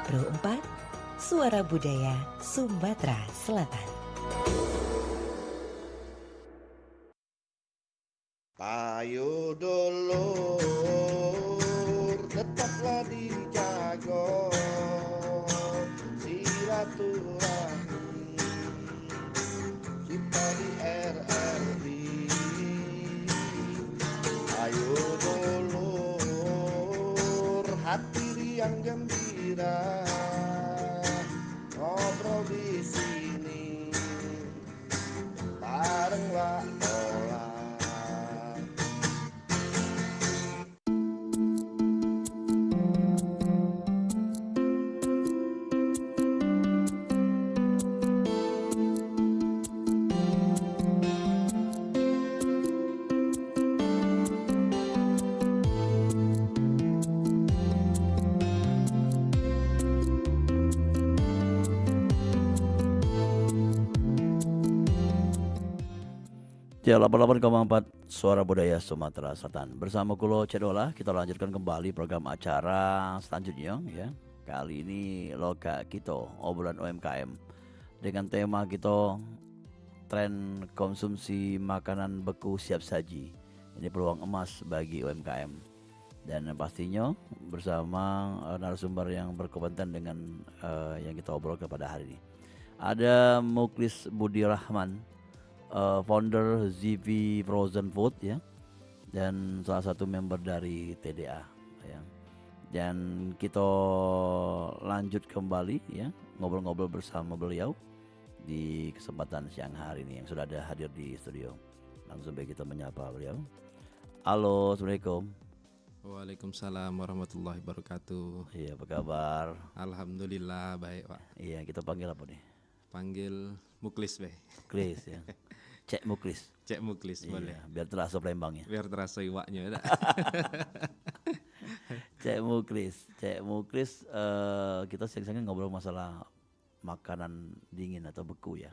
Pro 4, Suara Budaya Sumatera Selatan. Ayo dulur, tetaplah dijaga silaturahmi kita di RRI. Ayo dulur, hati riang gembira, ngobrol di sini bareng Wak Ola. Ya, 88,4 Suara Budaya Sumatera Selatan. Bersama Kulo Cedola, kita lanjutkan kembali program acara selanjutnya ya. Kali ini Loka Kito, obrolan UMKM. Dengan tema kita tren konsumsi makanan beku siap saji. Ini peluang emas bagi UMKM. Dan pastinya bersama narasumber yang berkompeten dengan yang kita obrol pada hari ini. Ada Muklis Budi Rahman, founder ZV Frozen Food ya, dan salah satu member dari TDA ya. Dan kita lanjut kembali ya, ngobrol-ngobrol bersama beliau di kesempatan siang hari ini yang sudah ada hadir di studio. Langsung baik kita menyapa beliau. Halo, assalamualaikum. Waalaikumsalam warahmatullahi wabarakatuh. Iya, apa kabar? Alhamdulillah baik Pak. Iya, kita panggil apa nih? Panggil Muklis Be. Muklis ya. Cek Muklis. Cek Muklis boleh. Iya, biar terasa Palembangnya. Biar terasa iwaknya ya. Cek Muklis, kita sering-sering ngobrol masalah makanan dingin atau beku ya.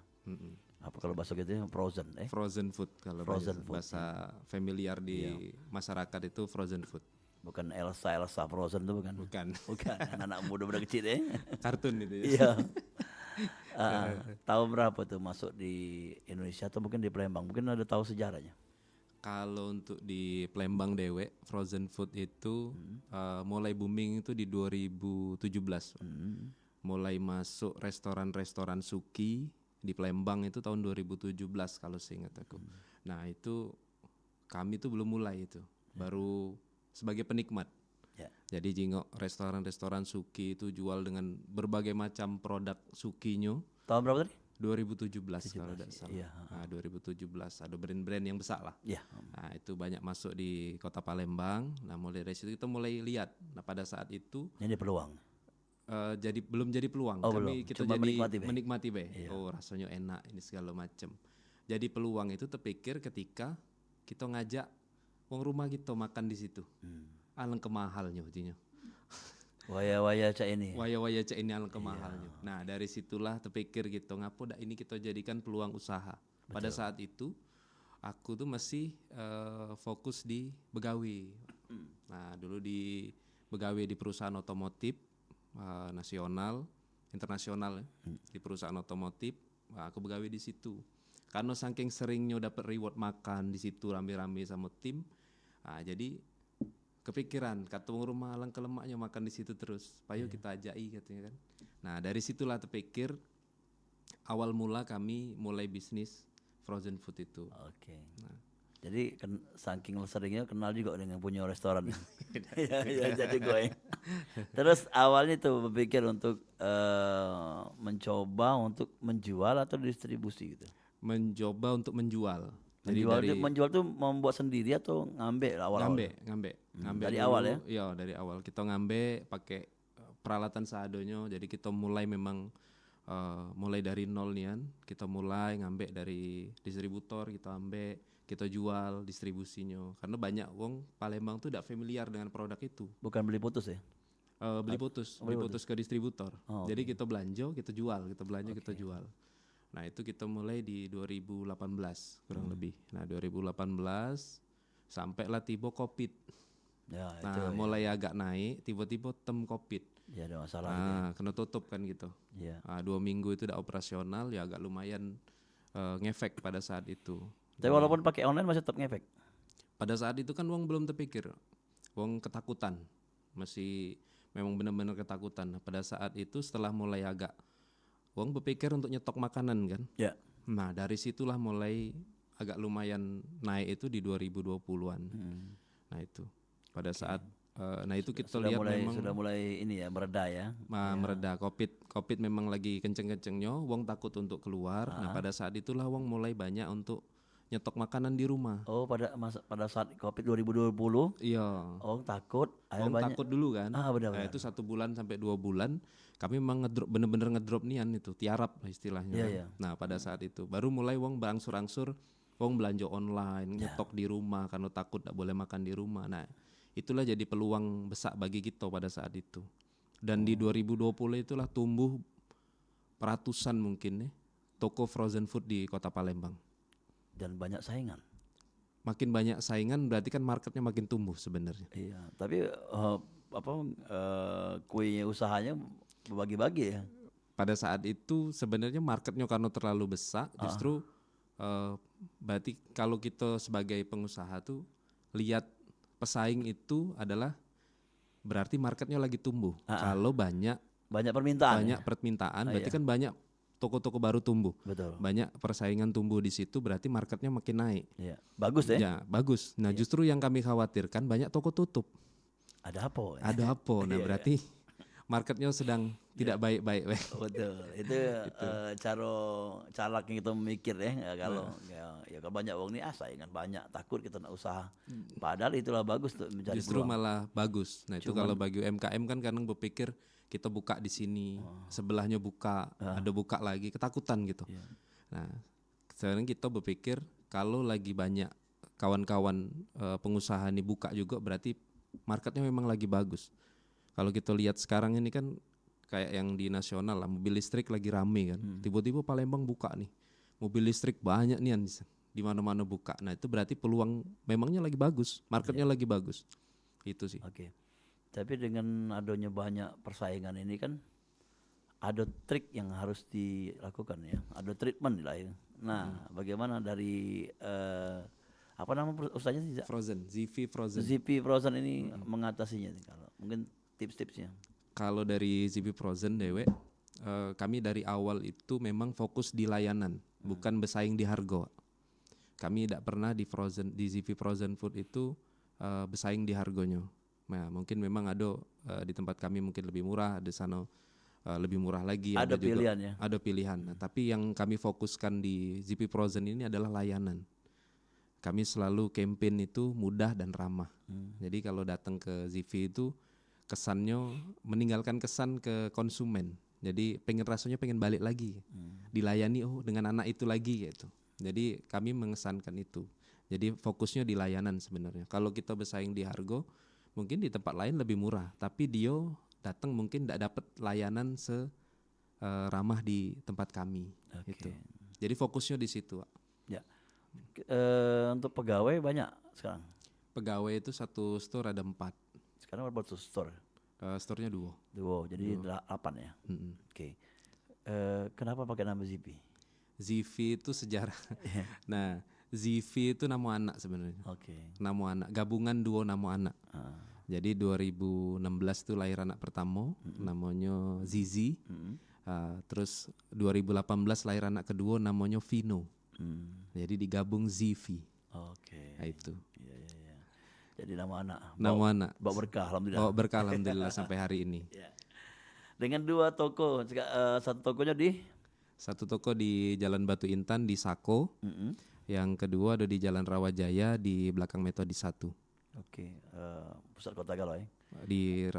Apa kalau bahasa gitu frozen Frozen food kalau Frozen food, bahasa familiar di masyarakat itu frozen food. Bukan Elsa Frozen itu bukan. Bukan. Bukan anak muda kecil Kartun itu ya. Iya. Tahun berapa tuh masuk di Indonesia atau mungkin di Palembang? Mungkin ada tahu sejarahnya. Kalau untuk di Palembang Dewe, frozen food itu mulai booming itu di 2017. Mulai masuk restoran-restoran Suki di Palembang itu tahun 2017 kalau seingat aku. Nah itu kami tuh belum mulai itu, baru sebagai penikmat. Ya. Jadi jingok restoran-restoran Suki itu jual dengan berbagai macam produk Sukinya. Tahun berapa tadi? 2017 kalau tidak salah. Iya. Nah, 2017 ada brand-brand yang besar lah. Iya. Nah, itu banyak masuk di kota Palembang. Nah, mulai dari situ kita mulai lihat. Nah, pada saat itu Ini peluang. belum jadi peluang. Oh, Kami belum. kita Cuma jadi menikmati, Be. Iya. Oh, rasanya enak ini segala macam. Jadi peluang itu terpikir ketika kita ngajak wong rumah kita makan di situ. Alangkah mahalnya artinya. Waya-waya cak ini. Waya-waya cek ini alangkah mahalnya. Nah dari situlah terpikir gitu, ngapo dak ini kita jadikan peluang usaha. Pada saat itu aku tuh masih fokus di Begawi. Nah dulu di Begawi di perusahaan otomotif nasional, internasional ya, di perusahaan otomotif. Nah, aku Begawi di situ. Karena saking seringnya dapat reward makan di situ rame-rame sama tim, nah, jadi kepikiran kata rumah alangkah lemaknya makan di situ terus, payo kita ajai katanya kan. Nah dari situlah terpikir awal mula kami mulai bisnis frozen food itu. Oke. Jadi saking seringnya kenal juga dengan punya restoran. Iya jadi gue. Terus awalnya tuh berpikir untuk mencoba untuk menjual atau distribusi gitu. Mencoba untuk menjual. Menjual tuh membuat sendiri atau ngambil awal-awal? Ngambil dari dulu, awal ya? Iya dari awal kita ngambil pakai peralatan seadanya. Jadi kita mulai memang mulai dari nol nian. Kita mulai ngambil dari distributor, kita ambil, kita jual distribusinya. Karena banyak wong Palembang tuh tidak familiar dengan produk itu. Bukan beli putus ya? Beli putus ke distributor. Jadi kita belanja, kita jual, kita belanja, kita jual. Nah itu kita mulai di 2018 kurang lebih. Nah 2018 sampailah tiba COVID. Ya, Nah mulai agak naik, tiba-tiba tem COVID. Ya ada masalah gitu. Kena tutup kan gitu. Ya. 2 minggu itu udah operasional ya agak lumayan ngefek pada saat itu. Tapi walaupun pakai online masih tetap ngefek. Pada saat itu kan Wong belum terpikir, Wong ketakutan, masih memang benar-benar ketakutan. Nah, pada saat itu setelah mulai agak, Wong berpikir untuk nyetok makanan kan. Ya. Nah dari situlah mulai agak lumayan naik itu di 2020-an. Nah itu pada saat, nah itu kita lihat memang sudah mulai ini ya mereda ya. mereda. Covid memang lagi kenceng-kencengnya, Wong takut untuk keluar. Nah pada saat itulah Wong mulai banyak untuk nyetok makanan di rumah. Oh pada saat Covid 2020. Iya. Oh takut. Wong takut dulu kan. Benar. Nah, itu 1 bulan sampai 2 bulan kami memang bener-bener ngedrop nian itu, tiarap lah istilahnya. Iya, kan. iya. Nah pada saat itu baru mulai Wong berangsur-angsur, Wong belanja online, nyetok di rumah karena takut tak boleh makan di rumah. Nah itulah jadi peluang besar bagi kita pada saat itu. Dan di 2020 itulah tumbuh ratusan mungkin toko frozen food di Kota Palembang. Dan banyak saingan. Makin banyak saingan berarti kan marketnya makin tumbuh sebenarnya. Iya, tapi kuenya usahanya berbagi-bagi ya. Pada saat itu sebenarnya marketnya karena terlalu besar, justru berarti kalau kita sebagai pengusaha tuh lihat pesaing itu adalah berarti marketnya lagi tumbuh. Kalau banyak permintaan. berarti kan banyak toko-toko baru tumbuh. Betul. Banyak persaingan tumbuh di situ berarti marketnya makin naik. Iya. Bagus deh. Ya, bagus. Nah, justru yang kami khawatirkan banyak toko tutup. Ada apa? Ada apa? Nah, berarti marketnya sedang tidak baik-baik. Betul. Itu cara calaknya kita memikir ya. Kalau kalau banyak uang nih saingan banyak, takut kita nak usaha. Padahal itulah bagus tuh mencari Justru peluang. malah bagus. Nah, itu kalau bagi UMKM kan kadang berpikir kita buka di sini, sebelahnya buka, ada buka lagi, ketakutan gitu. Nah, sekarang kita berpikir kalau lagi banyak kawan-kawan pengusaha ini buka juga berarti marketnya memang lagi bagus. Kalau kita lihat sekarang ini kan kayak yang di nasional lah, mobil listrik lagi rame kan. Tiba-tiba Palembang buka nih, mobil listrik banyak nih di mana-mana buka. Nah itu berarti peluang memangnya lagi bagus, marketnya lagi bagus. Itu sih. Oke. Tapi dengan adanya banyak persaingan ini kan ada trik yang harus dilakukan ya, ada treatment lah ya. Nah, bagaimana dari apa nama usahanya? Frozen, ZV Frozen. ZP Frozen ini mengatasinya nih, kalau mungkin tips-tipsnya. Kalau dari ZV Frozen Dewe, kami dari awal itu memang fokus di layanan, bukan bersaing di harga. Kami tidak pernah di ZV Frozen Food itu bersaing di harganya. Nah, mungkin memang ada di tempat kami mungkin lebih murah, di sana lebih murah lagi. Ada juga, pilihan ya. Ada pilihan. Nah, tapi yang kami fokuskan di ZP Frozen ini adalah layanan. Kami selalu campaign itu mudah dan ramah. Jadi kalau datang ke ZV itu kesannya meninggalkan kesan ke konsumen. Jadi rasanya pengen balik lagi, dilayani dengan anak itu lagi gitu. Jadi kami mengesankan itu. Jadi fokusnya di layanan sebenarnya. Kalau kita bersaing di harga, mungkin di tempat lain lebih murah, tapi dia datang mungkin tidak dapat layanan ramah di tempat kami. Gitu. Jadi fokusnya di situ. Ya. Untuk pegawai banyak sekarang. Pegawai itu satu store ada 4. Sekarang berapa tuh store? Store-nya 2. Jadi 8 ya. Oke. Kenapa pakai nama ZP? ZV itu sejarah. Nah, ZV itu nama anak sebenarnya. Nama anak, gabungan 2 nama anak. Jadi 2016 itu lahir anak pertama, namanya Zizi. Terus 2018 lahir anak kedua, namanya Vino. Jadi digabung ZV. Nah, itu. Iya. Jadi nama anak. Nama anak. Bawa berkah alhamdulillah. Bawa berkah alhamdulillah sampai hari ini. Dengan 2 toko, satu tokonya di? Satu toko di Jalan Batu Intan di Sako. Yang kedua ada di Jalan Rawajaya di belakang Metodis 1. Pusat kota Galau ya. Di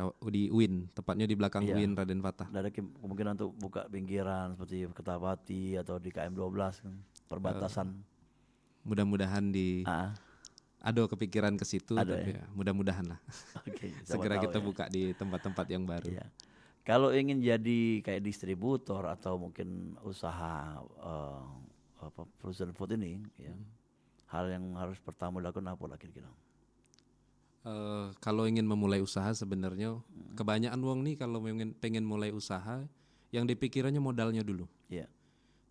UIN, tepatnya di belakang UIN Raden Fatah. Ada kemungkinan untuk buka pinggiran seperti Kertapati atau di KM12 kan, perbatasan. Mudah-mudahan ada kepikiran ke situ, tapi mudah-mudahan lah. Segera kita buka di tempat-tempat yang baru. Iya. Kalau ingin jadi kayak distributor atau mungkin usaha frozen food ini, ya, hal yang harus pertama dilakukan apa lagi kira-kira? Kalau ingin memulai usaha sebenarnya kebanyakan wong nih kalau pengen mulai usaha yang dipikirannya modalnya dulu. Iya.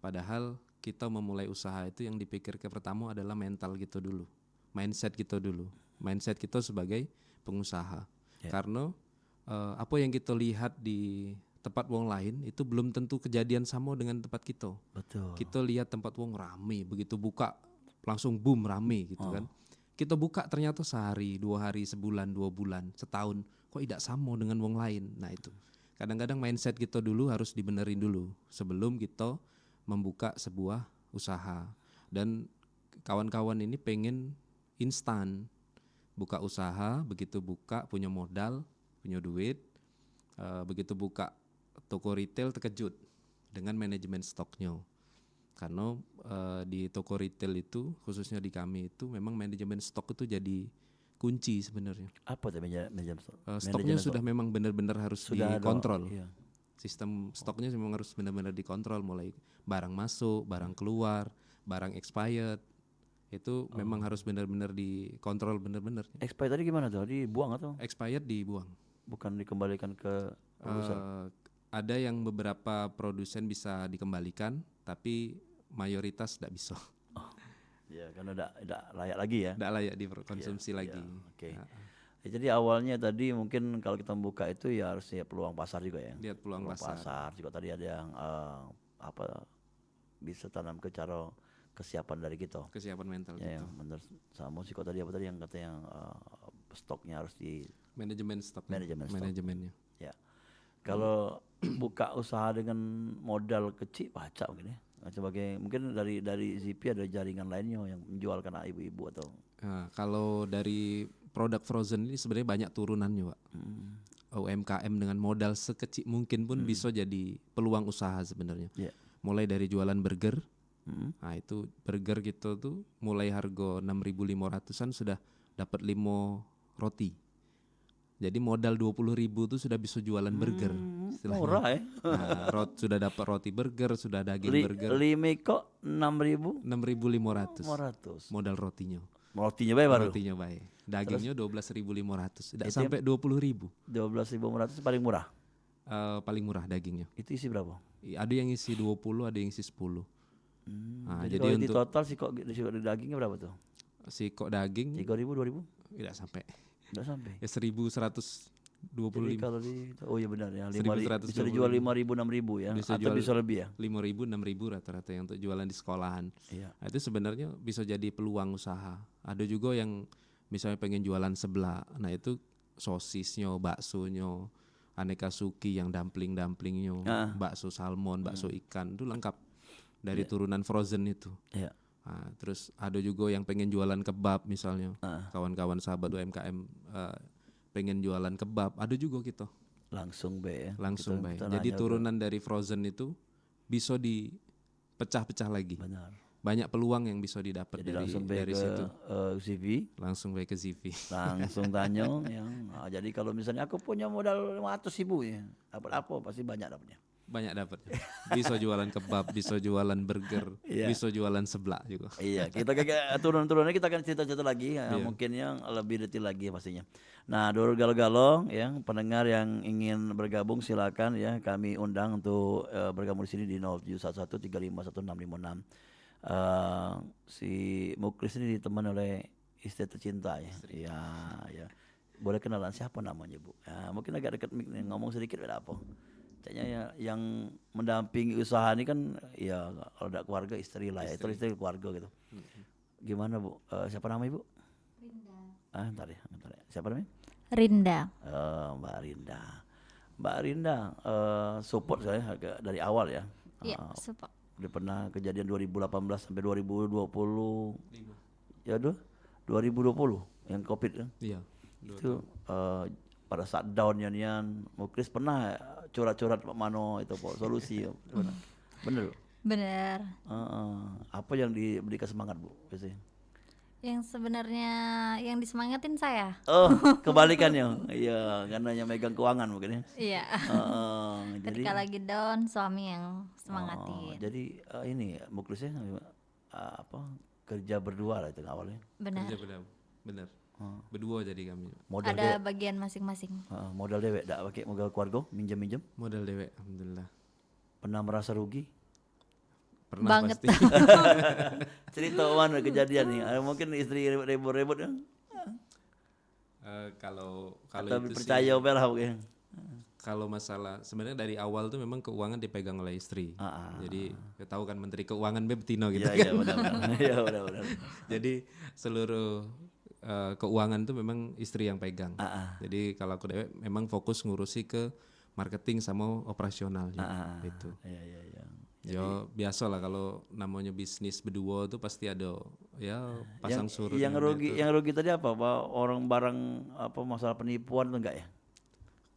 Padahal kita memulai usaha itu yang dipikir ke pertama adalah mental gitu dulu, mindset kita dulu, mindset kita sebagai pengusaha. Karena apa yang kita lihat di tempat wong lain itu belum tentu kejadian sama dengan tempat kita. Betul. Kita lihat tempat wong rame, begitu buka langsung boom rame gitu kan. Kita buka ternyata sehari, 2 hari, sebulan, 2 bulan, setahun, kok tidak sama dengan wong lain. Nah itu, kadang-kadang mindset kita dulu harus dibenerin dulu sebelum kita membuka sebuah usaha. Dan kawan-kawan ini pengen instan, buka usaha, begitu buka punya modal, punya duit, begitu buka toko retail terkejut dengan manajemen stoknya. Karena di toko retail itu khususnya di kami itu memang manajemen stok itu jadi kunci sebenarnya. Apa tuh manajemen stok? Stoknya sudah memang benar-benar harus Sudah ada, dikontrol. iya. Sistem stoknya memang harus benar-benar dikontrol, mulai barang masuk, barang keluar, barang expired. Itu memang harus benar-benar dikontrol benar-benar. Expired tadi gimana tuh? Dibuang atau Expired dibuang. bukan dikembalikan ke produser? Ada yang beberapa produsen bisa dikembalikan, tapi mayoritas tidak bisa. Ya, karena udah layak lagi ya. Tidak layak dikonsumsi lagi. Oke. Ya, jadi awalnya tadi mungkin kalau kita membuka itu ya harus lihat peluang pasar juga ya. Lihat peluang pasar. Juga tadi ada yang bisa tanam ke cara kesiapan dari kita. Kesiapan mental Ya, gitu. yang benar sama sih kok tadi apa tadi yang kata yang stoknya harus di Manajemen stok. Manajemen stok. Manajemennya. ya. Kalau buka usaha dengan modal kecil pacak mungkin ya. Nah, sebagai mungkin dari Zipi ada jaringan lainnya yang menjualkan ibu-ibu atau Nah, kalau dari produk frozen ini sebenarnya banyak turunannya, Pak. UMKM dengan modal sekecil mungkin pun bisa jadi peluang usaha sebenarnya. Iya. Mulai dari jualan burger. Nah, itu burger gitu tuh mulai harga 6.500-an sudah dapat 5 roti. Jadi modal 20.000 tuh sudah bisa jualan burger. Istilahnya. murah ya. Nah, sudah dapat roti burger, sudah daging burger. 5 kok 6.500 6.500 modal rotinya. rotinya bae baru Rotinya baik. Dagingnya 12.500. Tidak sampai 20.000. 12.500 paling murah. Paling murah dagingnya. Itu isi berapa? Ada yang isi 20, ada yang isi 10. Nah, Jadi jadi kalau di untuk total sih kok di dagingnya berapa tuh? si kok daging 3.000 2.000? tidak sampai. Enggak sampai. Ya 1.125. Jadi kalau oh iya benar ya 1.125. bisa dijual 5.000 6.000 ya Bisa atau jual bisa lebih ya. 5.000 6.000 rata-rata yang untuk jualan di sekolahan. Iya. Nah, itu sebenarnya bisa jadi peluang usaha. Ada juga yang misalnya pengen jualan seblak. Nah, itu sosisnya, baksonya, aneka suki yang dumpling-dumplingnya, bakso salmon, bakso ikan itu lengkap dari turunan frozen itu. Iya. Nah, terus ada juga yang pengen jualan kebab misalnya. Kawan-kawan sahabat UMKM pengen jualan kebab, ada juga gitu. Langsung be ya. Langsung Kita- baik. kita Jadi nanya turunan dari frozen itu bisa dipecah-pecah lagi. benar. Banyak peluang yang bisa didapat Jadi dari langsung be dari ke situ. CV Langsung baik ke CV. langsung tanya yang jadi kalau misalnya aku punya modal 500.000 ya dapat apa pasti banyak dapatnya. Banyak dapatnya. Bisa jualan kebab, bisa jualan burger, Iya. bisa jualan seblak juga. Iya, kita kayak turun-turunnya kita akan cerita-cerita lagi ya, mungkin yang lebih detail lagi pastinya. Nah, Dor Galo-Galo yang pendengar yang ingin bergabung silakan ya kami undang untuk bergabung di sini di 0711351656. Si Muklis ini ditemani oleh istri tercinta ya. Iya, ya. Boleh kenalan siapa namanya, Bu? Ya, mungkin agak dekat mic nih, ngomong sedikit beda apa? Kayaknya ya, yang mendampingi usaha ini kan ya kalau ada keluarga istri lah ya, itu istri keluarga gitu. Gimana Bu? Siapa nama Ibu? Rinda. Bentar ya. Siapa namanya? Rinda. Mbak Rinda. Mbak Rinda support saya agak dari awal ya. Iya, support. Udah pernah kejadian 2018 sampai 2020. Ya 2020 yang Covid kan. Iya. Itu pada saat downnya nian Muklis pernah curhat-curhat Pak Mano itu Pak solusi ya. Bener. Bener. Apa yang diberikan semangat Bu biasanya? Yang sebenarnya yang disemangatin saya. Oh, kebalikannya. Iya, karena yang megang keuangan mungkin ya. Iya. Jadi Ketika lagi down, suami yang semangatin. jadi ini Muklisnya apa kerja berdua lah itu awalnya. Benar. Kerja benar. Berdua jadi kami. Modal Ada bagian masing-masing. modal dewek dak pakai modal keluarga minjem Modal dewek, alhamdulillah. pernah merasa rugi Pernah Banget. pasti. cerita mana kejadian nih. Mungkin istri ribut-ribut kan Kalau atau itu sih, percaya belah mungkin. kalau masalah sebenarnya dari awal tuh memang keuangan dipegang oleh istri. Jadi kita tahu kan Menteri Keuangan Betino gitu Iya kan. iya benar-benar. Iya benar-benar. Jadi seluruh keuangan tuh memang istri yang pegang. Jadi kalau aku dewek memang fokus ngurusi ke marketing sama operasional gitu. Iya iya iya. Ya biasa lah kalau namanya bisnis berdua tuh pasti ada ya pasang surut. Yang rugi tadi apa? Orang barang apa masalah penipuan tuh enggak ya?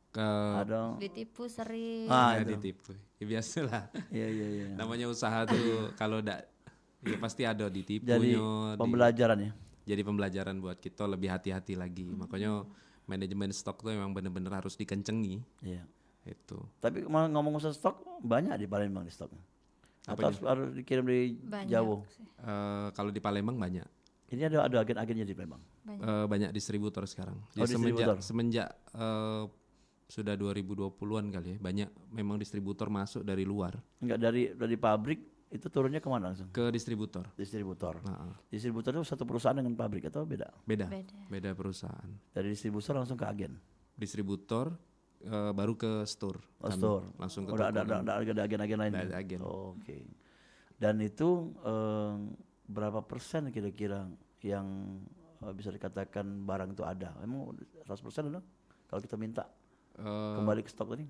ke Ada. Ditipu sering. ya, ditipu. Ya biasa lah. Iya iya iya. Namanya usaha tuh kalau ndak ya pasti ada Jadi ditipunya. pembelajaran ya. Jadi pembelajaran buat kita lebih hati-hati lagi. Makanya manajemen stok tuh memang benar-benar harus dikencengi. Iya. Itu. Tapi ngomong usaha stok banyak di Palembang di stoknya. Atau harus dikirim dari Banyak jauh. sih. Kalau di Palembang banyak. Ini ada agen-agennya di Palembang. Banyak distributor sekarang. Oh, Jadi distributor. semenjak sudah 2020-an kali ya, banyak memang distributor masuk dari luar Enggak dari pabrik itu turunnya kemana langsung? ke distributor. Distributor. Nah, Distributor itu satu perusahaan dengan pabrik atau beda? beda, Beda. beda perusahaan. Dari distributor langsung ke agen. Distributor baru ke store. Oh, Kami. store. Langsung ke Udah toko. ada agen-agen lain. Nggak ya? ada agen. Oh, oke. Dan itu berapa persen kira-kira yang bisa dikatakan barang itu ada? Emang 100% ada? Kalau kita minta kembali ke stok tadi?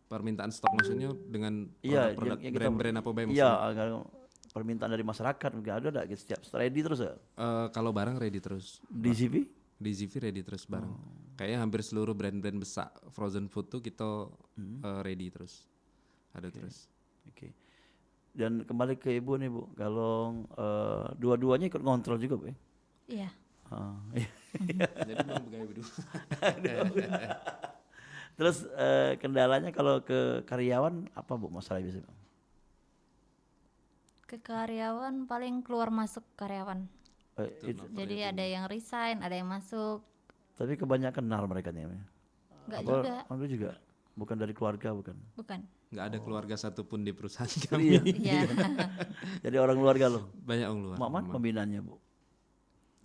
Permintaan stok maksudnya dengan Iya, produk yang kita- brand-brand apa yang Iya, agar permintaan dari masyarakat mungkin ada enggak setiap ready terus ya? kalau barang ready terus. DCP? Di ZV ready terus barang. Oh. Kayaknya hampir seluruh brand-brand besar frozen food tuh kita ready terus. Ada terus. Oke. Dan kembali ke Ibu nih Bu, kalau dua-duanya ikut ngontrol juga Bu ya? Iya. Iya. Jadi memang pegawai berdua. Terus kendalanya kalau ke karyawan apa Bu masalah biasanya? Ke karyawan paling keluar masuk karyawan. Jadi ada yang resign, ada yang masuk. Tapi kebanyakan kenal mereka nih. Enggak juga. Anda juga bukan dari keluarga bukan? Bukan. Nggak ada keluarga satupun di perusahaan kami. Iya. Jadi orang keluarga loh. Banyak orang luar. Mak pembinaannya Bu.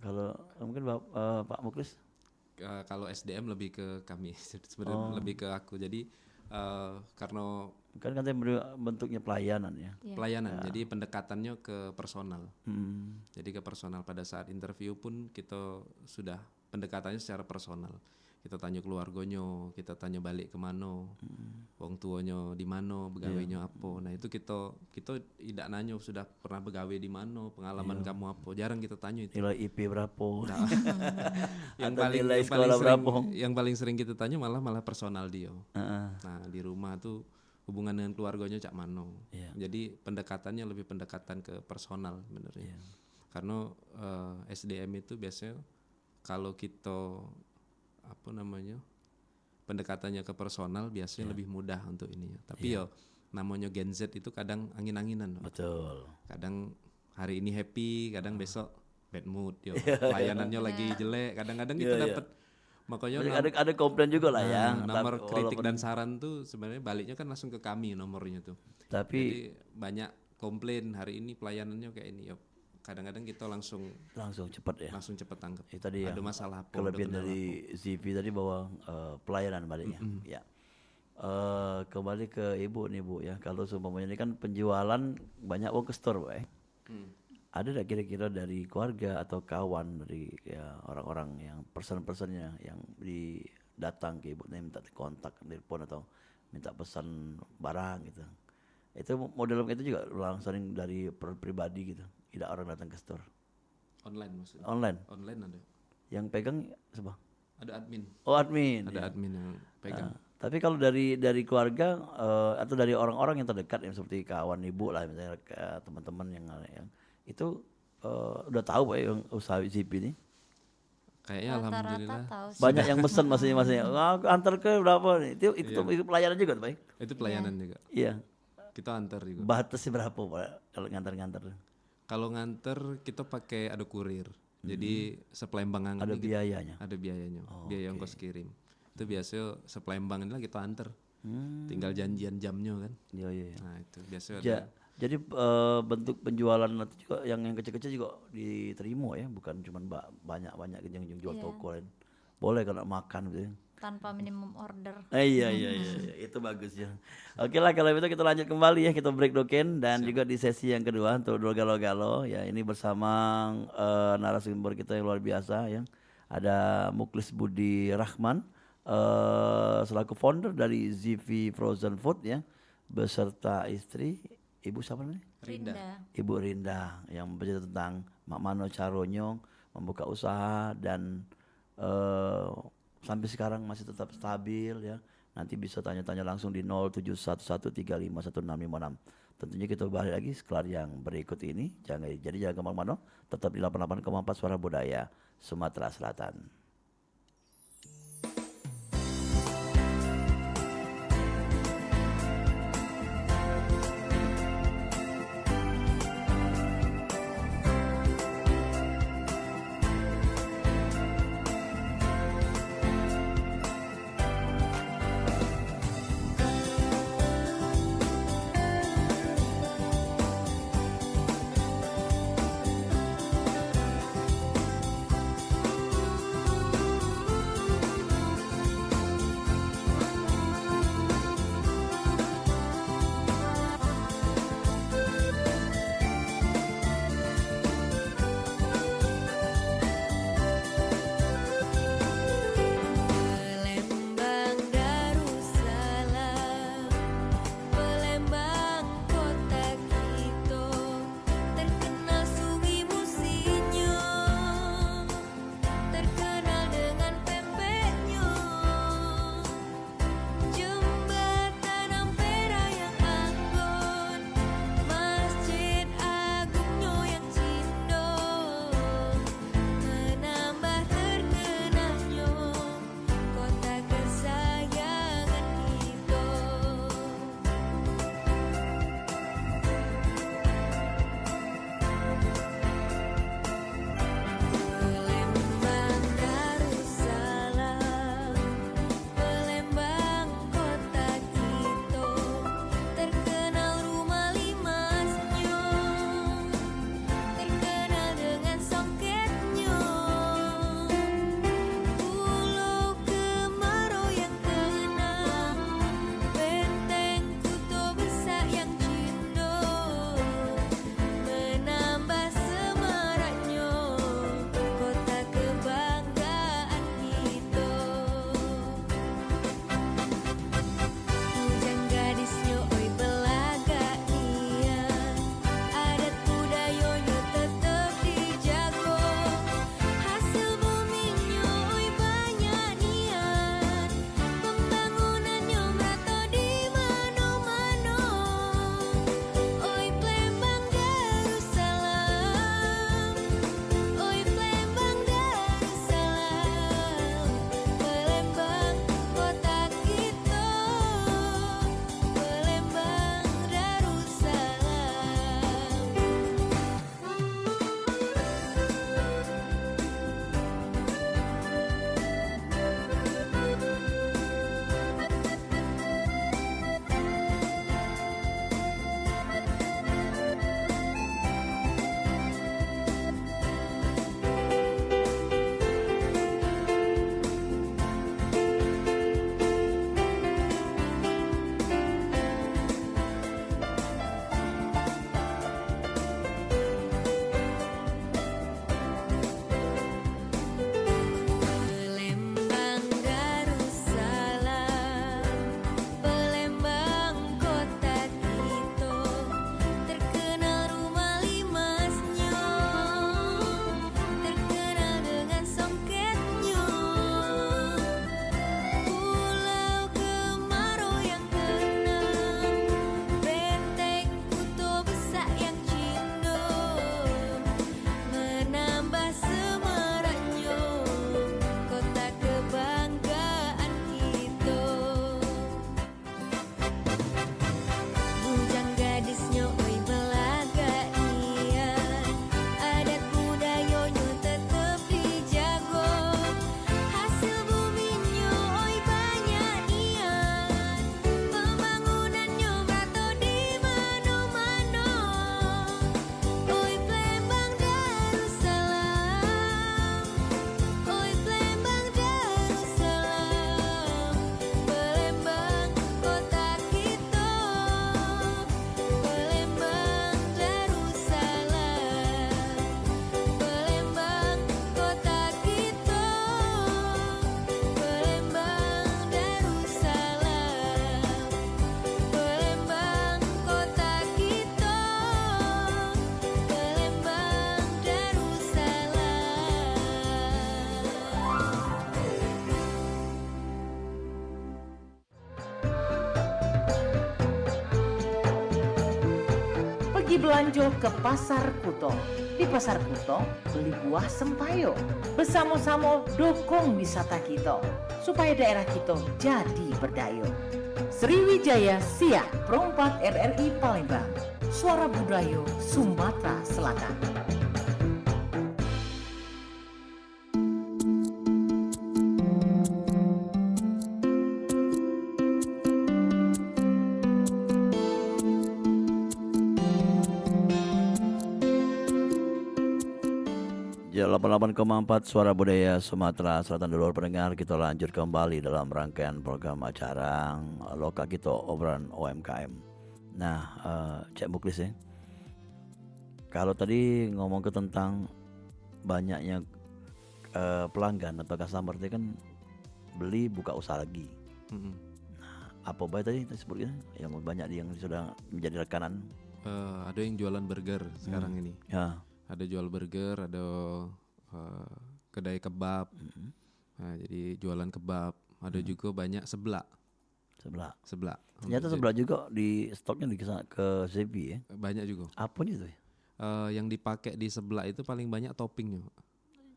Kalau mungkin Pak Muklis. Kalau SDM lebih ke kami, sebenarnya lebih ke aku. Jadi karena Kan katanya bentuknya pelayanan ya. Iya. pelayanan, jadi pendekatannya ke personal. Hmm. Jadi ke personal pada saat interview pun kita sudah pendekatannya secara personal. Kita tanya keluarganya, kita tanya balik kemana, wong tuanya di mana, begawainya apa. Nah itu kita tidak nanya sudah pernah begawe di mana, pengalaman kamu apa. Jarang kita tanya itu. Nilai IP berapa? yang Atau paling nilai yang sekolah paling sering, berapa? yang paling sering kita tanya malah personal dia. Heeh. Nah di rumah tuh hubungan dengan keluarganya cak mano. Iya. Jadi pendekatannya lebih pendekatan ke personal sebenarnya. Karena SDM itu biasanya kalau kita apa namanya pendekatannya ke personal biasanya lebih mudah untuk ini ya. Tapi ya namanya Gen Z itu kadang angin-anginan. Pak. Betul. Kadang hari ini happy, kadang besok bad mood. Yo. Layanannya lagi jelek, kadang-kadang kita dapat makanya Ada komplain juga lah ya. nomor Tapi kritik walaupun- dan saran tuh sebenarnya baliknya kan langsung ke kami nomornya tuh. Tapi Jadi banyak komplain hari ini pelayanannya kayak ini. Yo. Kadang-kadang kita langsung cepat ya. langsung cepet tanggap. Itu tadi Ada yang masalah apa? kelebihan ada kendala dari ZV tadi bahwa pelayanan baliknya. Ya. Kembali ke Ibu nih Bu ya. Kalau seumpamanya ini kan penjualan banyak uang ke store Bu ya. Ada tidak kira-kira dari keluarga atau kawan dari ya, orang-orang yang person-personnya yang datang ke Ibu nih minta kontak telepon atau minta pesan barang gitu. Itu model itu juga langsung dari pribadi gitu. Tidak orang datang ke store. online maksudnya. Online. Online ada. Yang pegang siapa? Ada admin. Oh admin. Ada ya. admin yang pegang. Tapi kalau dari keluarga atau dari orang-orang yang terdekat yang seperti kawan ibu lah misalnya teman-teman yang itu udah tahu Pak yang usaha ZP ini. Kayaknya Rata-rata alhamdulillah tahu sih. Banyak yang pesan maksudnya antar ke berapa nih. Itu pelayanan juga Pak. itu pelayanan juga. Iya. Kita antar juga. Batasnya berapa Pak kalau ngantar-ngantar? Kalau nganter kita pakai ada kurir. Jadi sepelembang Ada biayanya. ada biayanya, Oh, biaya oke. ongkos kirim. Itu biasanya sepelembang inilah kita anter. Tinggal janjian jamnya kan. Iya iya. Iya. Nah itu biasanya ada. Jadi bentuk penjualan itu juga yang kecil-kecil juga diterima ya, bukan cuma banyak-banyak yang jual Iya. toko lain. Boleh kalau makan gitu ya. Tanpa minimum order. Iya, itu bagus ya. Oke lah kalau itu kita lanjut kembali ya, kita break doken dan juga di sesi yang kedua untuk Dua Galo-Galo ya, ini bersama narasumber kita yang luar biasa ya. Ada Muklis Budi Rahman selaku founder dari ZV Frozen Food ya, beserta istri Ibu siapa namanya? Rinda. Ibu Rinda yang bercerita tentang Mak Mano Caronyong membuka usaha dan sampai sekarang masih tetap stabil ya. Nanti bisa tanya-tanya langsung di 0711351656. Tentunya kita balik lagi setelah yang berikut ini. Jangan kemana-mana, tetap di 88,4 Suara Budaya Sumatera Selatan. Pergi belanja ke Pasar Kuto. Di Pasar Kuto, beli buah sempayo. Bersama-sama dukung wisata kita, supaya daerah kita jadi berdaya. Sriwijaya Siak, Perompak RRI Palembang. Suara Budaya Sumatera Selatan. Ya, 88,4 Suara Budaya Sumatera Selatan dulu pendengar, kita lanjut kembali dalam rangkaian program acara Loka Kito Obrolan UMKM. Nah, Cek Muklis ya, kalau tadi ngomong ke tentang banyaknya pelanggan atau customer itu kan beli buka usaha lagi. Apa baik tadi disebutnya yang banyak yang sudah menjadi rekanan? Ada yang jualan burger sekarang ini. Ya. Ada jual burger, ada kedai kebab. Nah, jadi jualan kebab. Ada juga banyak seblak. Seblak. Ternyata seblak juga di stoknya ke ZP ya. Banyak juga. Apanya itu? Yang dipakai di seblak itu paling banyak toppingnya.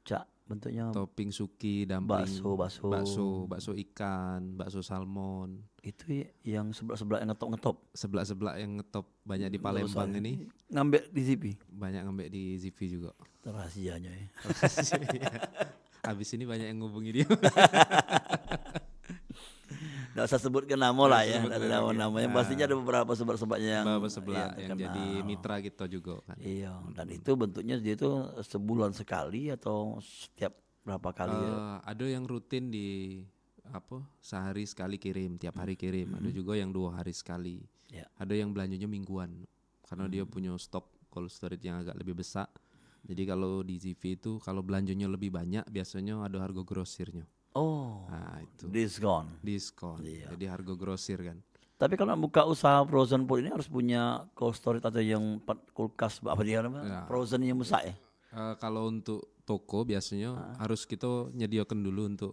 Cak, bentuknya Topping suki, dumpling, bakso ikan, bakso salmon. itu yang seblak yang ngetop. Seblak yang ngetop banyak di Palembang ini. Ngambek di ZP. Banyak ngambek di ZV juga. Rahasianya ya. Habis ini banyak yang ngubungi dia. Nggak usah sebutkan nama lah ya. Namanya pastinya ada beberapa seblak-seblaknya yang seblak yang jadi mitra kita juga kan. Iya, dan itu bentuknya dia itu sebulan sekali atau setiap berapa kali ya? Ada yang rutin di sehari sekali kirim, tiap hari kirim. Ada juga yang 2 hari sekali. Ya. Ada yang belanjanya mingguan karena dia punya stok cold storage yang agak lebih besar. Jadi kalau di ZV itu kalau belanjanya lebih banyak biasanya ada harga grosirnya. Oh, Nah, itu diskon. Iya. Jadi harga grosir kan. Tapi kalau buka usaha frozen food ini harus punya cold storage atau yang kulkas apa dia namanya? Frozen yang besar ya? Kalau untuk toko biasanya harus kita nyediakan dulu untuk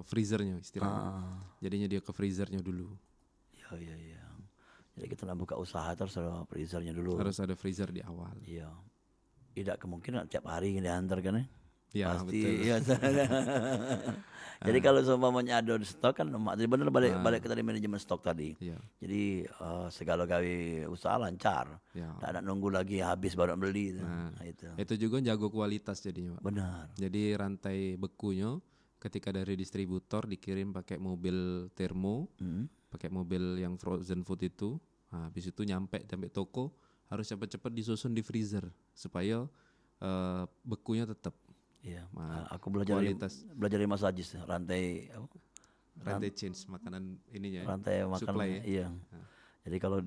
freezernya istilahnya. Jadi nyedia ke freezernya dulu. Iya. Jadi kita nak buka usaha itu harus ada freezernya dulu. Harus ada freezer di awal. Iya. Tidak kemungkinan tiap hari diantar kan ya? Iya, Pasti. betul. Iya. Jadi kalau seumpamanya ada di stok kan, jadi benar balik ke tadi manajemen stok tadi. Iya. Jadi segala gawe usaha lancar. Ya. Tak ada nunggu lagi habis baru beli. Nah, itu. Itu juga jago kualitas jadinya, Pak. Benar. Jadi rantai bekunya ketika dari distributor dikirim pakai mobil termo, pakai mobil yang frozen food itu. Nah, habis itu nyampe toko harus cepat-cepat disusun di freezer supaya bekunya tetap. Iya. Nah, Aku belajar dari Mas Ajis rantai change makanan ininya. rantai makanan. Supply ya? Iya. Jadi kalau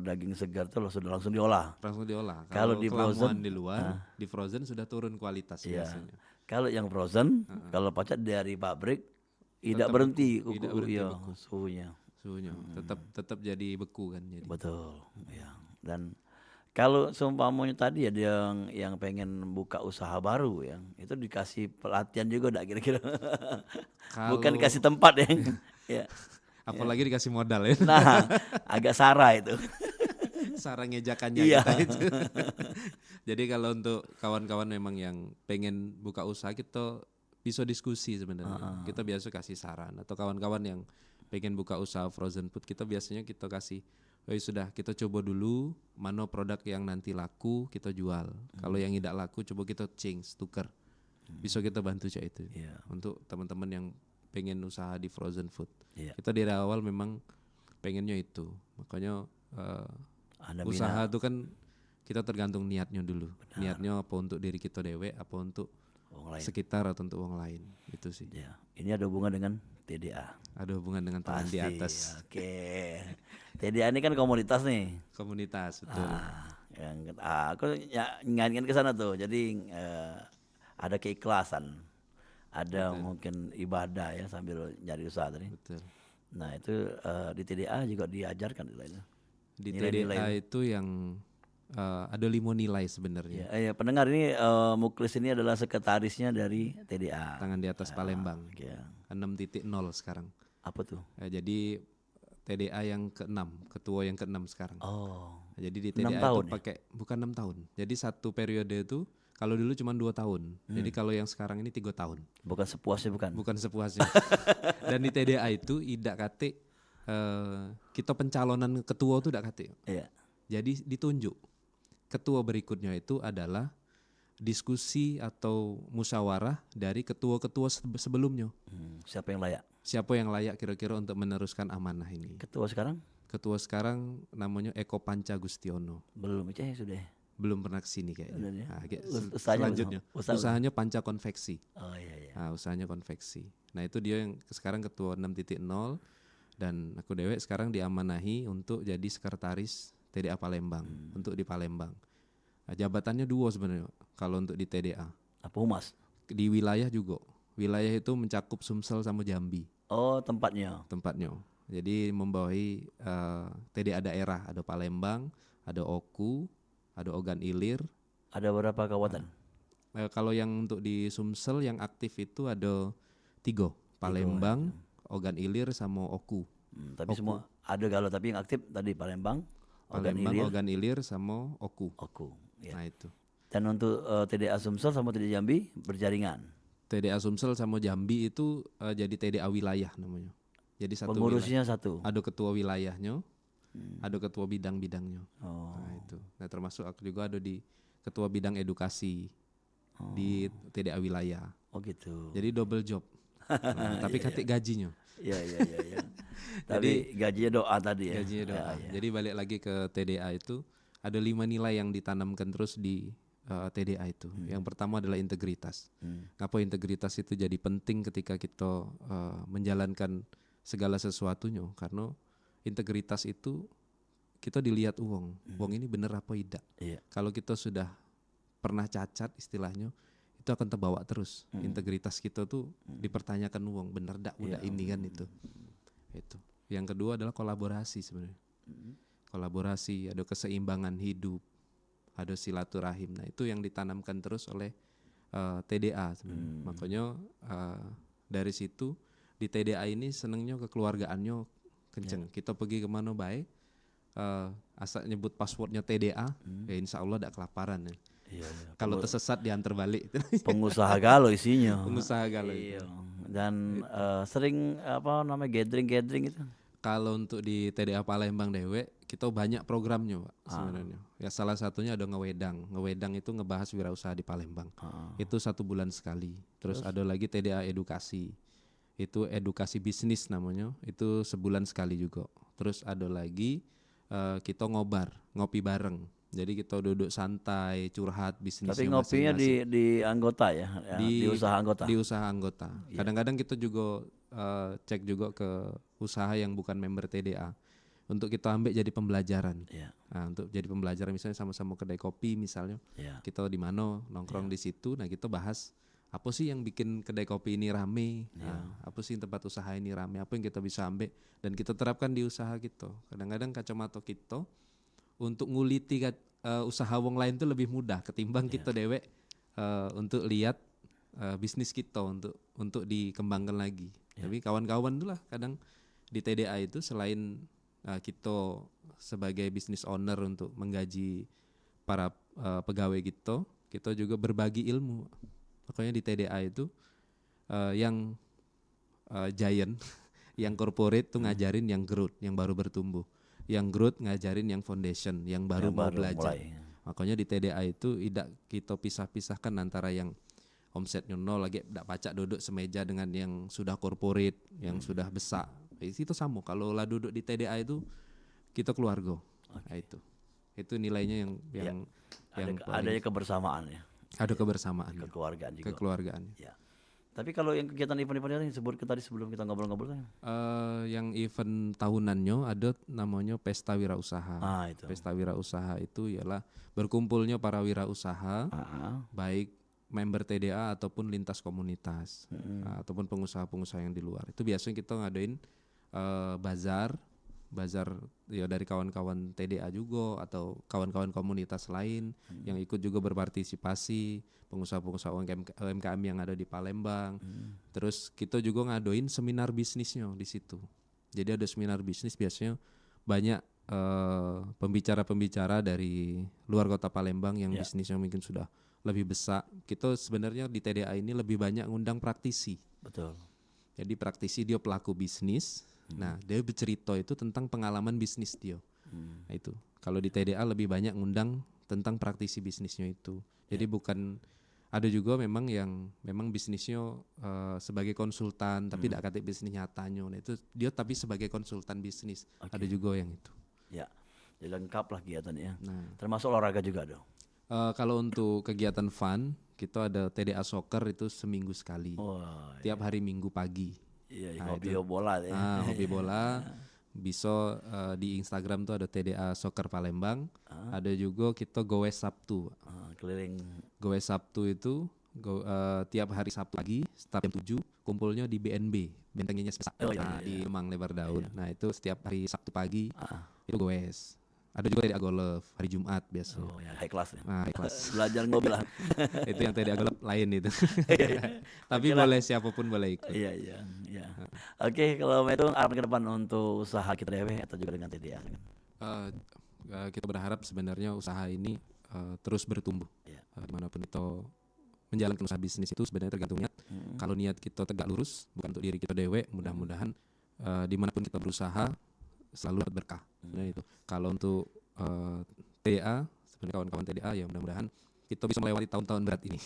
daging segar tuh sudah langsung diolah. Langsung diolah. Kalau di frozen di luar, di frozen sudah turun kualitas biasanya. Kalau yang frozen, kalau pacak dari pabrik tidak berhenti, beku. suhunya. Tetap jadi beku kan jadi. Betul. Ya. Dan kalau seumpamanya tadi ada yang pengen buka usaha baru ya, itu dikasih pelatihan juga enggak kira-kira? Bukan dikasih tempat ya. Ya. Apalagi dikasih modal ya. Nah, agak sara itu. Sarang ngejakannya kita itu. Jadi kalau untuk kawan-kawan memang yang pengen buka usaha kita bisa diskusi sebenarnya. Kita biasa kasih saran atau kawan-kawan yang pengen buka usaha frozen food kita biasanya kita kasih sudah kita coba dulu mana produk yang nanti laku kita jual. Kalau yang tidak laku coba kita tukar. Bisa kita bantu cak itu. Untuk teman-teman yang pengen usaha di frozen food. Kita dari awal memang pengennya itu. Makanya usaha itu kan kita tergantung niatnya dulu. Niatnya apa untuk diri kita dewe, apa untuk sekitar atau untuk orang lain. Itu sih. Ya. Ini ada hubungan dengan TDA. Ada hubungan dengan teman di atas. Oke. TDA ini kan komunitas nih. Komunitas, betul. Aku ngingatkan ke sana tuh. Jadi ada keikhlasan. Ada mungkin ibadah ya sambil nyari usaha tadi. Betul. Nah, itu di TDA juga diajarkan itu. Di TDA itu yang ada 5 nilai sebenarnya. Ya, pendengar ini Muklis ini adalah sekretarisnya dari TDA. Tangan di atas Palembang. 6.0 sekarang. Apa tuh? Jadi TDA yang ke-6, ketua yang ke-6 sekarang. Oh. Jadi di 6 TDA itu tahun ya? pakai bukan 6 tahun. Jadi satu periode itu kalau dulu cuma 2 tahun. Jadi kalau yang sekarang ini 3 tahun. Bukan sepuasnya bukan. Bukan sepuasnya. Dan di TDA itu idak kate kita pencalonan ketua itu idak kate. Iya. Jadi ditunjuk. Ketua berikutnya itu adalah diskusi atau musyawarah dari ketua-ketua sebelumnya. Siapa yang layak? Siapa yang layak kira-kira untuk meneruskan amanah ini? Ketua sekarang? Ketua sekarang namanya Eko Panca Gustiono. Belum itu ya sudah. Belum pernah kesini kayaknya. Udah ya. Nah, Usahanya selanjutnya usaha- usahanya Panca Konveksi. Oh iya iya. Nah, usahanya konveksi. Nah, itu dia yang sekarang ketua 6.0 dan aku dewek sekarang diamanahi untuk jadi sekretaris TDA Palembang untuk di Palembang. Nah, jabatannya 2 sebenarnya kalau untuk di TDA. Apa humas? Di wilayah juga. Wilayah itu mencakup Sumsel sama Jambi Oh tempatnya. tempatnya. Jadi membawahi TDA daerah, ada Palembang, ada Oku, ada Ogan Ilir. Ada berapa kabupaten? Kalau yang untuk di Sumsel yang aktif itu ada 3, Palembang, Ogan Ilir sama Oku. Tapi semua ada galau tapi yang aktif tadi Palembang, Ogan Palembang, Ilir, Ogan Ilir sama Oku. Oku. Ya. Nah itu. Dan untuk TDA Sumsel sama TDA Jambi berjaringan. TDA Sumsel sama Jambi itu jadi TDA wilayah namanya. Jadi satu Pengurusnya wilayah. satu. Ada ketua wilayahnya, ada ketua bidang-bidangnya. Oh. Nah itu. Nah termasuk aku juga ada di ketua bidang edukasi di TDA wilayah. Oh gitu. Jadi double job. Nah, tapi katik gajinya. Iya iya iya. Ya. Tapi gajinya doa tadi ya. Gajinya doa. Ya, ya. Jadi balik lagi ke TDA itu ada 5 nilai yang ditanamkan terus di TDA itu. Yang pertama adalah integritas. Ngapa integritas itu jadi penting ketika kita menjalankan segala sesuatunya? Karena integritas itu kita dilihat uang ini bener apa tidak. Iya. Kalau kita sudah pernah cacat istilahnya, itu akan terbawa terus. Integritas kita tuh dipertanyakan uang bener dak udah ini kan itu. Itu. Yang kedua adalah kolaborasi sebenarnya. Kolaborasi, ada keseimbangan hidup, ada silaturahim. Nah itu yang ditanamkan terus oleh TDA sebenarnya. Makanya dari situ di TDA ini senengnya kekeluargaannya kenceng. Kita pergi kemana baik, asal nyebut passwordnya TDA, ya insya Allah tidak kelaparan ya. Iya, iya. Kalau tersesat diantar balik. Pengusaha galau isinya. Pengusaha galau. Iya. Dan sering apa namanya gathering itu. Kalau untuk di TDA Palembang Dewe, kita banyak programnya Pak sebenarnya. Ya salah satunya ada ngewedang. Ngewedang itu ngebahas wirausaha di Palembang. Itu 1 bulan sekali. Terus ada lagi TDA Edukasi. Itu edukasi bisnis namanya. Itu sebulan sekali juga. Terus ada lagi kita ngopi bareng. Jadi kita duduk santai, curhat bisnisnya. Tapi ngopinya di anggota ya, di usaha anggota. Di usaha anggota. Kadang-kadang kita juga cek juga ke usaha yang bukan member TDA untuk kita ambil jadi pembelajaran. Iya. Nah, untuk jadi pembelajaran misalnya sama-sama kedai kopi misalnya, kita di mana nongkrong di situ, nah kita bahas apa sih yang bikin kedai kopi ini rame, nah, apa sih tempat usaha ini rame, apa yang kita bisa ambil dan kita terapkan di usaha kita. Kadang-kadang kacamata kita untuk nguliti usaha wong lain itu lebih mudah ketimbang kita dewek untuk lihat bisnis kita untuk dikembangkan lagi. Tapi kawan-kawan itulah kadang di TDA itu selain kita sebagai business owner untuk menggaji para pegawai kita juga berbagi ilmu. Makanya di TDA itu yang giant, yang corporate tuh ngajarin yang growth, yang baru bertumbuh. Yang growth ngajarin yang foundation, yang baru mau belajar. Makanya di TDA itu tidak kita pisah-pisahkan antara yang omsetnya 0 lagi tidak pacak duduk semeja dengan yang sudah corporate, yang sudah besar. Itu sama. Kalau lah duduk di TDA itu kita keluarga. Nah, itu nilainya yang adanya kebersamaan ya. Ada kebersamaan. Kekeluargaan juga. Kekeluargaan. Ya. Tapi kalau yang kegiatan event-event yang disebut tadi sebelum kita ngobrol-ngobrol kan? Yang event tahunannya ada namanya Pesta Wirausaha. Itu. Pesta Wirausaha itu ialah berkumpulnya para wirausaha, baik member TDA ataupun lintas komunitas, ataupun pengusaha-pengusaha yang di luar. Itu biasanya kita ngadain bazar ya dari kawan-kawan TDA juga atau kawan-kawan komunitas lain yang ikut juga berpartisipasi, pengusaha-pengusaha UMKM yang ada di Palembang. Terus kita juga ngadoin seminar bisnisnya di situ. Jadi ada seminar bisnis biasanya banyak pembicara-pembicara dari luar kota Palembang yang bisnisnya mungkin sudah lebih besar. Kita sebenarnya di TDA ini lebih banyak ngundang praktisi. Betul. Jadi praktisi dia pelaku bisnis. Nah, dia bercerita itu tentang pengalaman bisnis dia. Nah, itu. Kalau di TDA lebih banyak ngundang tentang praktisi bisnisnya itu. Jadi bukan, ada juga memang yang memang bisnisnya sebagai konsultan tapi tidak kata bisnis nyatanya. Nah, itu dia tapi sebagai konsultan bisnis. Ada juga yang itu. Ya. Jadi lengkap lah kegiatannya. Nah, Termasuk olahraga juga dong. kalau untuk kegiatan fun, kita ada TDA Soccer itu seminggu sekali. Tiap hari Minggu pagi. Iya, Nah, hobi bola ya. Hobi bola. Bisa di Instagram tuh ada TDA Soccer Palembang. Ada juga kita Gowes Sabtu. Keliling. Gowes Sabtu itu tiap hari Sabtu pagi start jam 7, kumpulnya di BNB, Benteng Nyenyes di Kemang Lebar Daun. Nah, itu setiap hari Sabtu pagi itu Gowes. Ada juga TDA Golf hari Jumat biasa. Oh ya, high class ya. Nah, kelas. Belajar ngobrol lah. Itu yang TDA Golf lain itu. Tapi boleh siapapun boleh ikut. Iya. Oke, kalau itu harapan ke depan untuk usaha kita dewe atau juga dengan TDA. Kita berharap sebenarnya usaha ini terus bertumbuh. Iya. Dimanapun kita menjalankan usaha bisnis itu sebenarnya tergantung niat. Kalau niat kita tegak lurus, bukan untuk diri kita dewe, mudah-mudahan dimanapun kita berusaha selalu dapat berkah. Nah, itu. Kalau untuk TDA, sebenarnya kawan-kawan TDA ya mudah-mudahan kita bisa melewati tahun-tahun berat ini.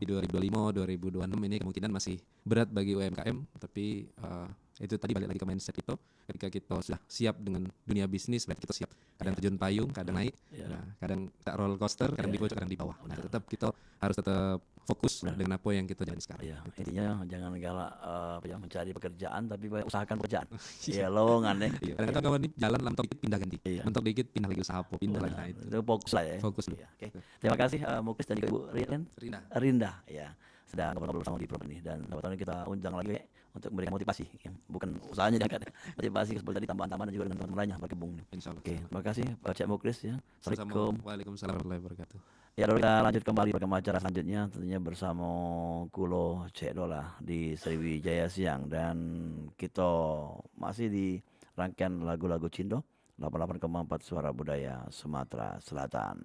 Di 2025, 2026 ini kemungkinan masih berat bagi UMKM, tapi itu tadi balik lagi ke mindset kita. Ketika kita sudah siap dengan dunia bisnis, berarti kita siap. Kadang terjun payung, kadang naik, kadang tak roller coaster, kadang di puncak, kadang di bawah. Nah, tetap kita harus tetap fokus dengan apa yang kita jalani sekarang. Iya, intinya jangan galak mencari pekerjaan tapi usahakan pekerjaan. Iya, lowongan ya. Iya, kadang-kadang kawan ini jalan mentok dikit pindah ganti. Mentok dikit pindah lagi usaha apa, pindah lagi. Nah, itu fokus lah ya. Fokus dulu. Iya, oke. Terima kasih Muklis dan juga Ibu Rinda ya. Sudah ngobrol sama di program ini dan tahun kita undang lagi untuk memberikan motivasi ya. Bukan usahanya jangan motivasi seperti tadi tambahan-tambahan dan juga dengan teman-teman lainnya berkebun. Insyaallah. Oke, terima kasih Pak Cek Muklis ya. Assalamualaikum. Waalaikumsalam warahmatullahi wabarakatuh. Ya, lalu kita lanjut kembali program acara selanjutnya tentunya bersama Kulo Cek Dola di Sriwijaya Siang dan kita masih di rangkaian lagu-lagu Cindo 88,4 Suara Budaya Sumatera Selatan.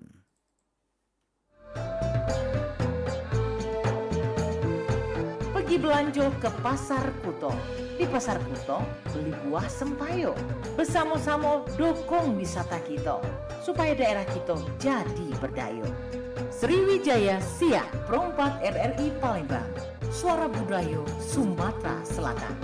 Pergi belanja ke Pasar Kuto. Di Pasar Kuto, beli buah sempayo. Bersama-sama dukung wisata kita, supaya daerah kita jadi berdaya. Sriwijaya Siang, Perompak RRI Palembang. Suara Budaya Sumatera Selatan.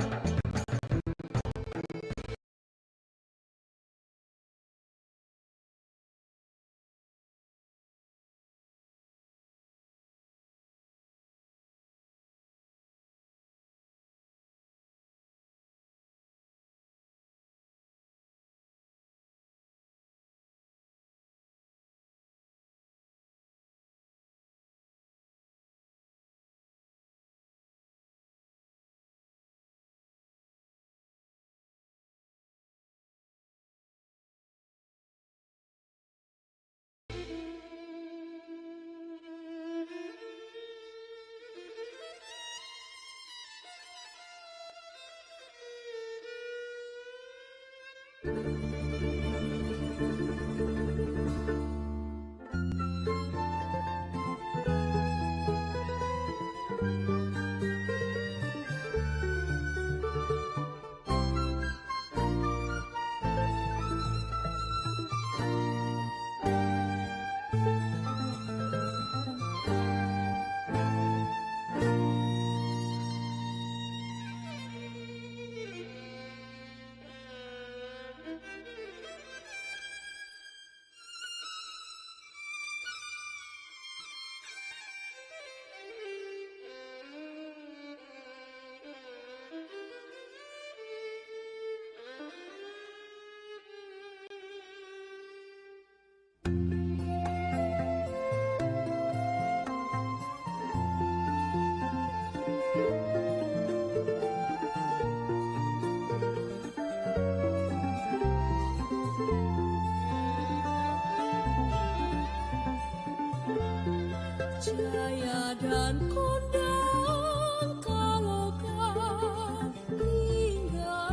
Jaya dan kondang kalokan hingga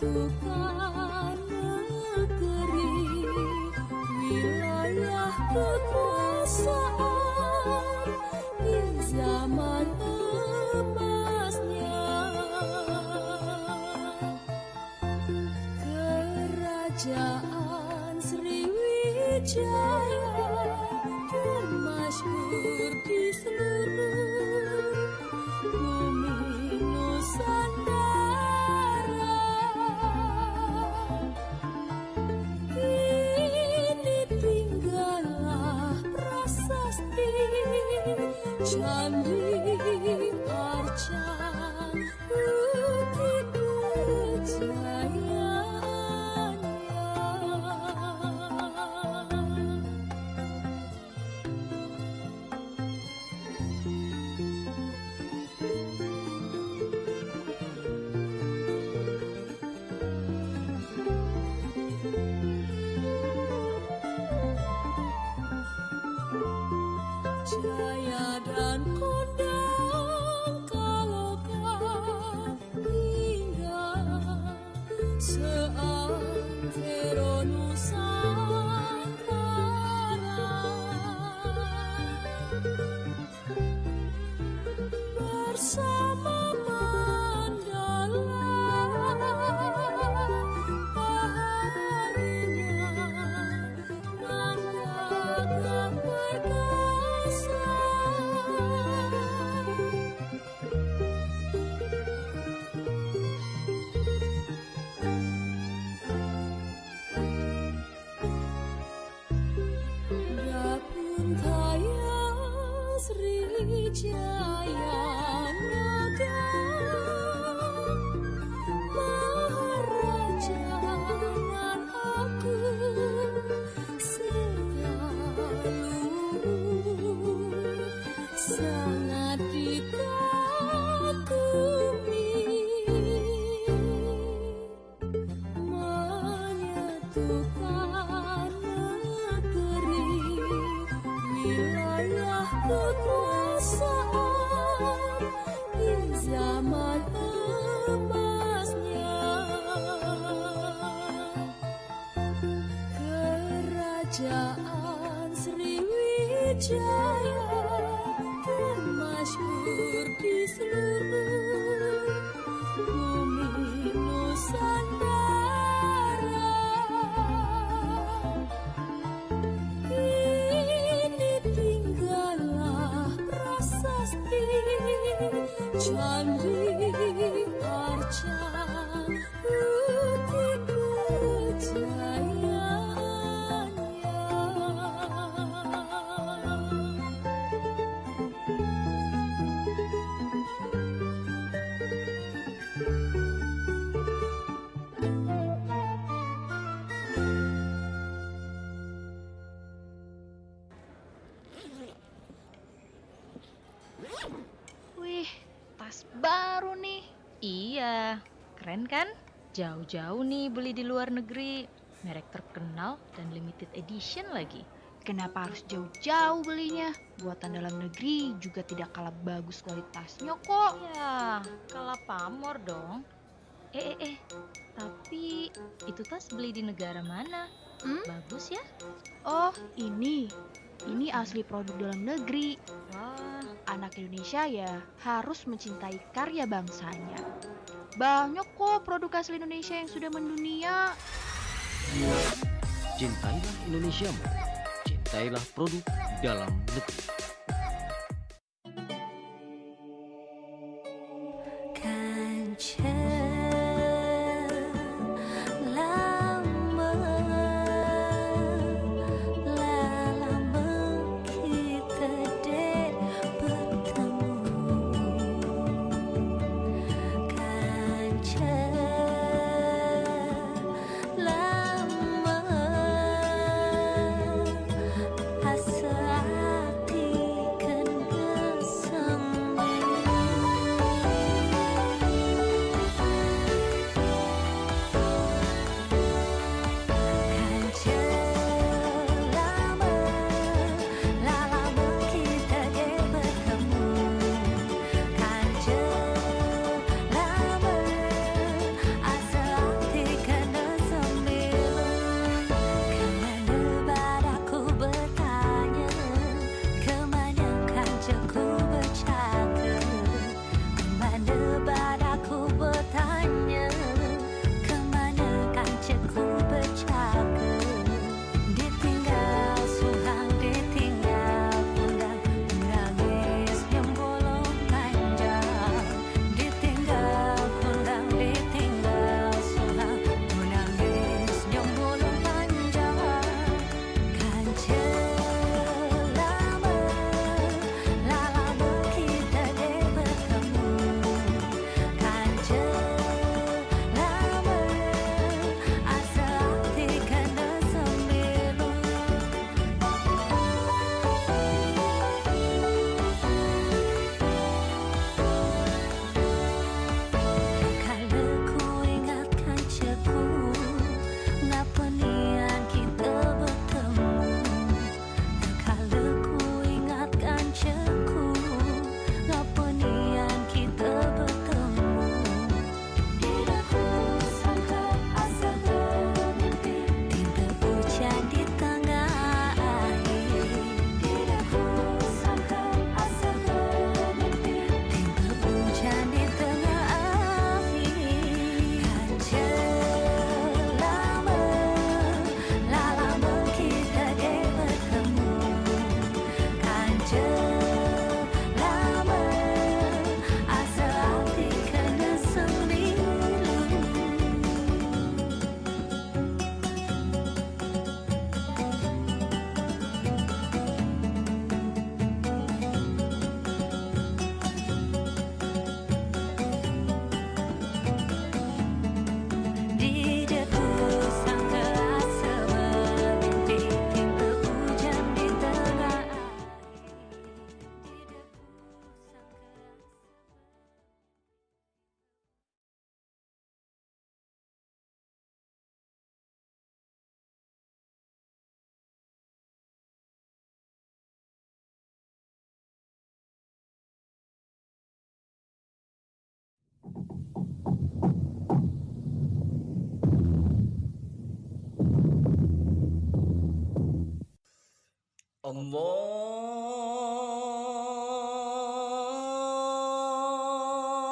menyatukan negeri, wilayah kekuasaan di zaman emasnya. Kerajaan Sriwijaya termasyhur di seluruh bumi Nusantara. Kini tinggallah prasasti Candi Arca Bukit Kejayaannya. Jaya dan kondang kaloka hingga seantero Nusantara. Bersama Mandala paharinya nan gagah perkasa. Dapun kaya Sriwijaya Nagara, Maharaja nan aku selalu sangat dikagumi, menyatukan negeri, wilayah kekuasaan di zaman emasnya. Kerajaan Sriwijaya termasyhur di seluruh bumi Nusantara. Kini tinggallah prasasti Candi Arca Bukit Kejayaannya. Wih, tas baru nih. Iya, keren kan? Jauh-jauh nih beli di luar negeri. Merek terkenal dan limited edition lagi. Kenapa harus jauh-jauh belinya? Buatan dalam negeri juga tidak kalah bagus kualitasnya kok. Ya, kalah pamor dong. Tapi itu tas beli di negara mana? Bagus ya? Oh, ini asli produk dalam negeri. Wah, Anak Indonesia ya harus mencintai karya bangsanya. Banyak kok produk asli Indonesia yang sudah mendunia. Cintailah Indonesiamu. Cintailah produk dalam negeri. Asa hati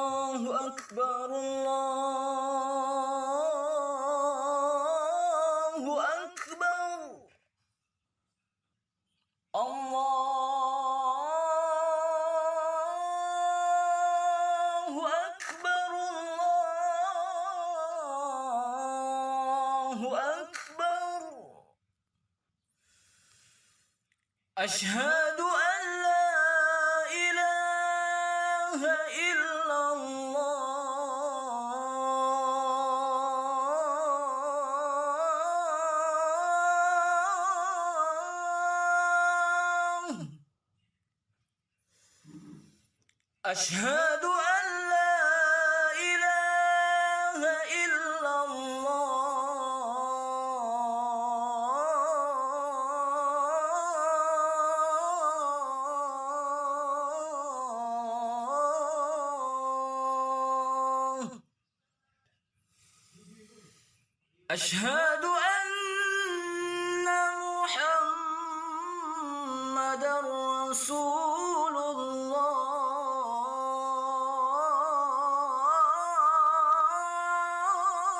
Allahu Akbar, Allahu Akbar, Allahu Akbar, Allahu Akbar. Asyhadu an la ilaha illallah. Asyhadu an la ilaha illallah. Asyhadu anna Muhammadar Rasul